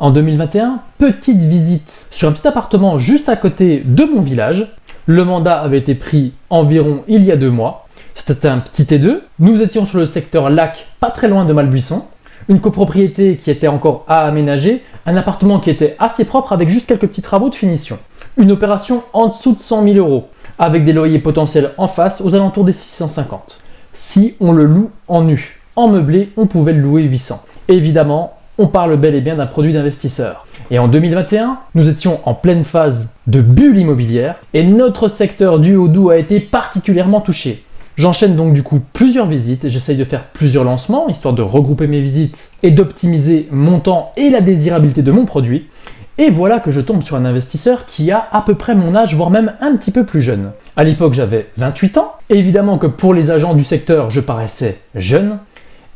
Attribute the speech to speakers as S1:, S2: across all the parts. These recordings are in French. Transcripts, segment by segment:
S1: En 2021, petite visite sur un petit appartement juste à côté de mon village. Le mandat avait été pris environ il y a 2 mois. C'était un petit T2. Nous étions sur le secteur lac, pas très loin de Malbuisson. Une copropriété qui était encore à aménager, un appartement qui était assez propre avec juste quelques petits travaux de finition. Une opération en dessous de 100 000 euros, avec des loyers potentiels en face aux alentours des 650. Si on le loue en nu, en meublé, on pouvait le louer 800. Évidemment, on parle bel et bien d'un produit d'investisseur. Et en 2021, nous étions en pleine phase de bulle immobilière et notre secteur du Haut-Doubs a été particulièrement touché. J'enchaîne donc du coup plusieurs visites et j'essaye de faire plusieurs lancements, histoire de regrouper mes visites et d'optimiser mon temps et la désirabilité de mon produit. Et voilà que je tombe sur un investisseur qui a à peu près mon âge, voire même un petit peu plus jeune. À l'époque, j'avais 28 ans, et évidemment que pour les agents du secteur, je paraissais jeune.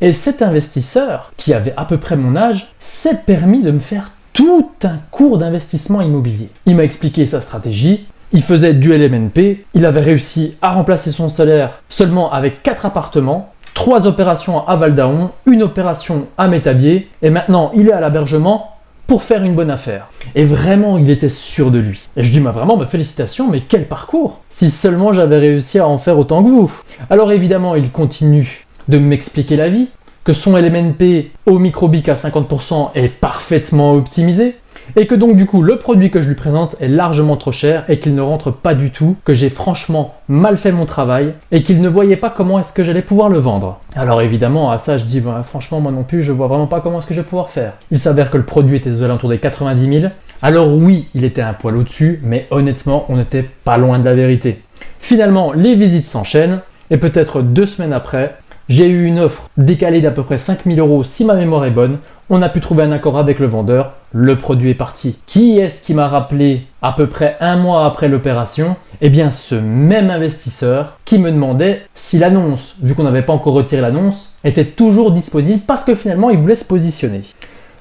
S1: Et cet investisseur, qui avait à peu près mon âge, s'est permis de me faire tout un cours d'investissement immobilier. Il m'a expliqué sa stratégie. Il faisait du LMNP, il avait réussi à remplacer son salaire seulement avec 4 appartements, 3 opérations à Val d'Aon, 1 opération à Métabier, et maintenant il est à l'hébergement pour faire une bonne affaire. Et vraiment, il était sûr de lui. Et je dis, vraiment, félicitations, mais quel parcours! Si seulement j'avais réussi à en faire autant que vous. Alors évidemment, il continue de m'expliquer la vie, que son LMNP au microbic à 50% est parfaitement optimisé, et que donc du coup le produit que je lui présente est largement trop cher et qu'il ne rentre pas du tout, que j'ai franchement mal fait mon travail et qu'il ne voyait pas comment est-ce que j'allais pouvoir le vendre. Alors évidemment à ça je dis franchement moi non plus je vois vraiment pas comment est-ce que je vais pouvoir faire. Il s'avère que le produit était aux alentours des 90 000. Alors oui il était un poil au-dessus mais honnêtement on n'était pas loin de la vérité. Finalement les visites s'enchaînent et peut-être 2 semaines après j'ai eu une offre décalée d'à peu près 5 000 euros si ma mémoire est bonne. On a pu trouver un accord avec le vendeur, le produit est parti. Qui est-ce qui m'a rappelé à peu près 1 mois après l'opération? Eh bien ce même investisseur qui me demandait si l'annonce, vu qu'on n'avait pas encore retiré l'annonce, était toujours disponible parce que finalement il voulait se positionner.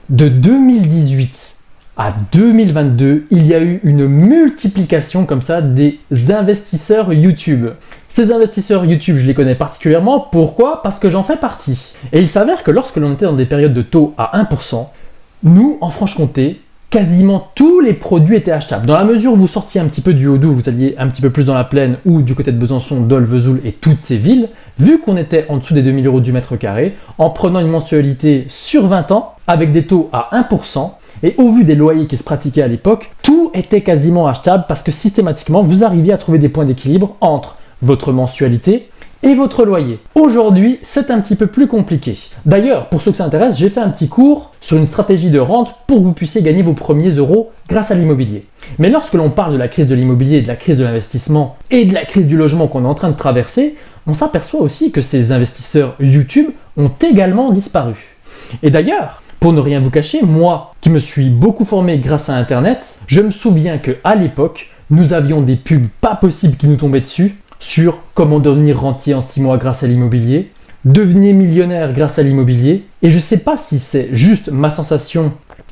S1: De 2018 à 2022, il y a eu une multiplication comme ça des investisseurs YouTube. Ces investisseurs YouTube, je les connais particulièrement. Pourquoi? Parce que j'en fais partie. Et il s'avère que lorsque l'on était dans des périodes de taux à 1%, nous, en Franche-Comté, quasiment tous les produits étaient achetables. Dans la mesure où vous sortiez un petit peu du Haut-Doubs, vous alliez un petit peu plus dans la plaine ou du côté de Besançon, Dole, Vesoul et toutes ces villes, vu qu'on était en dessous des 2 000 euros du mètre carré, en prenant une mensualité sur 20 ans, avec des taux à 1%, et au vu des loyers qui se pratiquaient à l'époque, tout était quasiment achetable parce que systématiquement, vous arriviez à trouver des points d'équilibre entre votre mensualité et votre loyer. Aujourd'hui, c'est un petit peu plus compliqué. D'ailleurs, pour ceux que ça intéresse, j'ai fait un petit cours sur une stratégie de rente pour que vous puissiez gagner vos premiers euros grâce à l'immobilier. Mais lorsque l'on parle de la crise de l'immobilier, de la crise de l'investissement et de la crise du logement qu'on est en train de traverser, on s'aperçoit aussi que ces investisseurs YouTube ont également disparu. Et d'ailleurs, pour ne rien vous cacher, moi qui me suis beaucoup formé grâce à Internet, je me souviens qu'à l'époque, nous avions des pubs pas possibles qui nous tombaient dessus sur comment devenir rentier en 6 mois grâce à l'immobilier, devenir millionnaire grâce à l'immobilier, et je sais pas si c'est juste ma sensation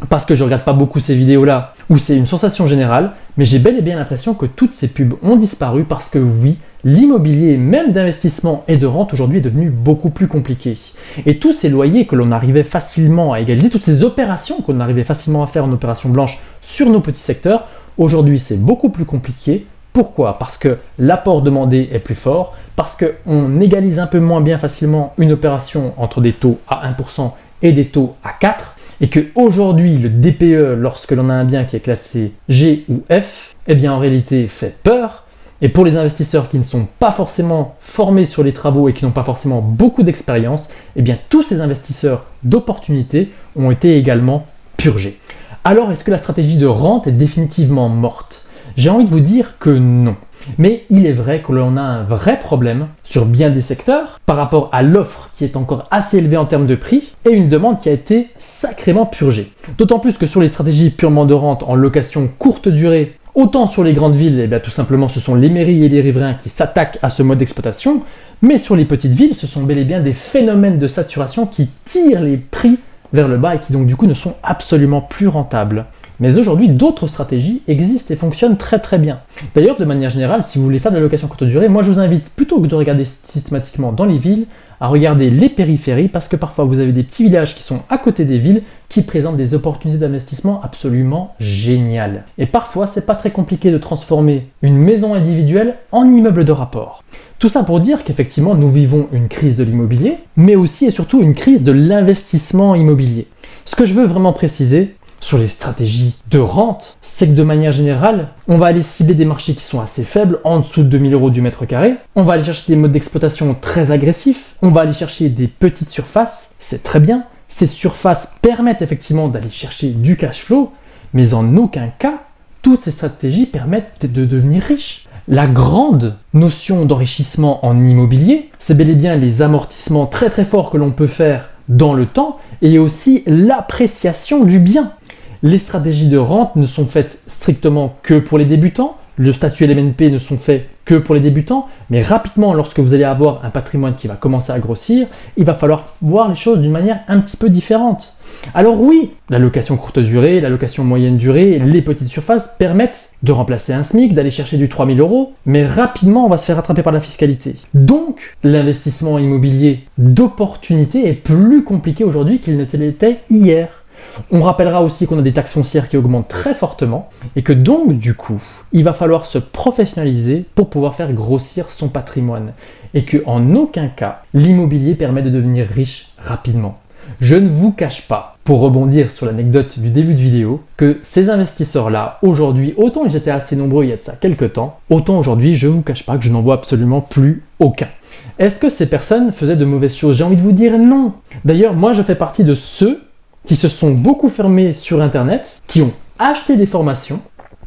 S1: parce que je regarde pas beaucoup ces vidéos-là, ou c'est une sensation générale, mais j'ai bel et bien l'impression que toutes ces pubs ont disparu parce que oui, l'immobilier, même d'investissement et de rente aujourd'hui est devenu beaucoup plus compliqué. Et tous ces loyers que l'on arrivait facilement à égaliser, toutes ces opérations qu'on arrivait facilement à faire en opération blanche sur nos petits secteurs, aujourd'hui c'est beaucoup plus compliqué. Pourquoi? Parce que l'apport demandé est plus fort, parce qu'on égalise un peu moins bien facilement une opération entre des taux à 1% et des taux à 4%, et qu'aujourd'hui le DPE, lorsque l'on a un bien qui est classé G ou F, eh bien en réalité fait peur. Et pour les investisseurs qui ne sont pas forcément formés sur les travaux et qui n'ont pas forcément beaucoup d'expérience, eh bien tous ces investisseurs d'opportunités ont été également purgés. Alors est-ce que la stratégie de rente est définitivement morte? J'ai envie de vous dire que non. Mais il est vrai que l'on a un vrai problème sur bien des secteurs par rapport à l'offre qui est encore assez élevée en termes de prix et une demande qui a été sacrément purgée. D'autant plus que sur les stratégies purement de rente en location courte durée, autant sur les grandes villes, eh bien, tout simplement ce sont les mairies et les riverains qui s'attaquent à ce mode d'exploitation, mais sur les petites villes, ce sont bel et bien des phénomènes de saturation qui tirent les prix vers le bas et qui donc du coup ne sont absolument plus rentables. Mais aujourd'hui, d'autres stratégies existent et fonctionnent très très bien. D'ailleurs, de manière générale, si vous voulez faire de la location courte durée, moi je vous invite, plutôt que de regarder systématiquement dans les villes, à regarder les périphéries parce que parfois vous avez des petits villages qui sont à côté des villes qui présentent des opportunités d'investissement absolument géniales. Et parfois, c'est pas très compliqué de transformer une maison individuelle en immeuble de rapport. Tout ça pour dire qu'effectivement, nous vivons une crise de l'immobilier, mais aussi et surtout une crise de l'investissement immobilier. Ce que je veux vraiment préciser sur les stratégies de rente, c'est que de manière générale, on va aller cibler des marchés qui sont assez faibles, en dessous de 2000 € du mètre carré. On va aller chercher des modes d'exploitation très agressifs. On va aller chercher des petites surfaces. C'est très bien. Ces surfaces permettent effectivement d'aller chercher du cash flow, mais en aucun cas, toutes ces stratégies permettent de devenir riche. La grande notion d'enrichissement en immobilier, c'est bel et bien les amortissements très très forts que l'on peut faire dans le temps et aussi l'appréciation du bien. Les stratégies de rente ne sont faites strictement que pour les débutants. Le statut LMNP ne sont faits que pour les débutants, mais rapidement, lorsque vous allez avoir un patrimoine qui va commencer à grossir, il va falloir voir les choses d'une manière un petit peu différente. Alors oui, la location courte durée, la location moyenne durée, les petites surfaces permettent de remplacer un SMIC, d'aller chercher du 3000 €, mais rapidement, on va se faire rattraper par la fiscalité. Donc, l'investissement immobilier d'opportunité est plus compliqué aujourd'hui qu'il ne l'était hier. On rappellera aussi qu'on a des taxes foncières qui augmentent très fortement et que donc du coup, il va falloir se professionnaliser pour pouvoir faire grossir son patrimoine et qu'en aucun cas, l'immobilier permet de devenir riche rapidement. Je ne vous cache pas, pour rebondir sur l'anecdote du début de vidéo, que ces investisseurs-là, aujourd'hui, autant ils étaient assez nombreux il y a de ça quelques temps, autant aujourd'hui, je ne vous cache pas que je n'en vois absolument plus aucun. Est-ce que ces personnes faisaient de mauvaises choses? J'ai envie de vous dire non. D'ailleurs, moi je fais partie de ceux qui se sont beaucoup fermés sur Internet, qui ont acheté des formations,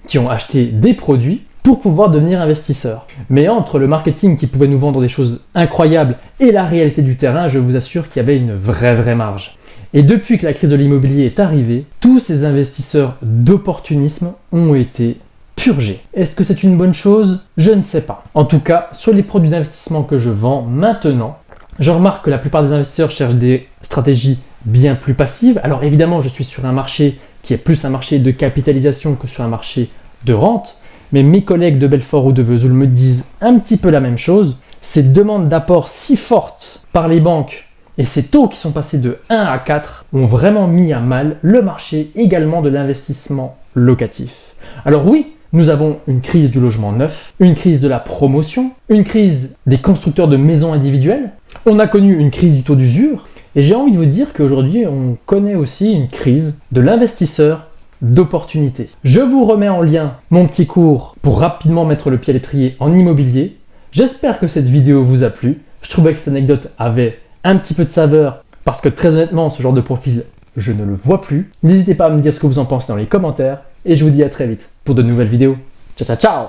S1: qui ont acheté des produits pour pouvoir devenir investisseurs. Mais entre le marketing qui pouvait nous vendre des choses incroyables et la réalité du terrain, je vous assure qu'il y avait une vraie marge. Et depuis que la crise de l'immobilier est arrivée, tous ces investisseurs d'opportunisme ont été purgés. Est-ce que c'est une bonne chose? Je ne sais pas. En tout cas, sur les produits d'investissement que je vends maintenant, je remarque que la plupart des investisseurs cherchent des stratégies bien plus passives. Alors évidemment, je suis sur un marché qui est plus un marché de capitalisation que sur un marché de rente, mais mes collègues de Belfort ou de Vesoul me disent un petit peu la même chose. Ces demandes d'apport si fortes par les banques et ces taux qui sont passés de 1 à 4 ont vraiment mis à mal le marché également de l'investissement locatif. Alors oui, nous avons une crise du logement neuf, une crise de la promotion, une crise des constructeurs de maisons individuelles. On a connu une crise du taux d'usure. Et j'ai envie de vous dire qu'aujourd'hui, on connaît aussi une crise de l'investisseur d'opportunité. Je vous remets en lien mon petit cours pour rapidement mettre le pied à l'étrier en immobilier. J'espère que cette vidéo vous a plu. Je trouvais que cette anecdote avait un petit peu de saveur parce que très honnêtement, ce genre de profil, je ne le vois plus. N'hésitez pas à me dire ce que vous en pensez dans les commentaires et je vous dis à très vite pour de nouvelles vidéos. Ciao ciao ciao!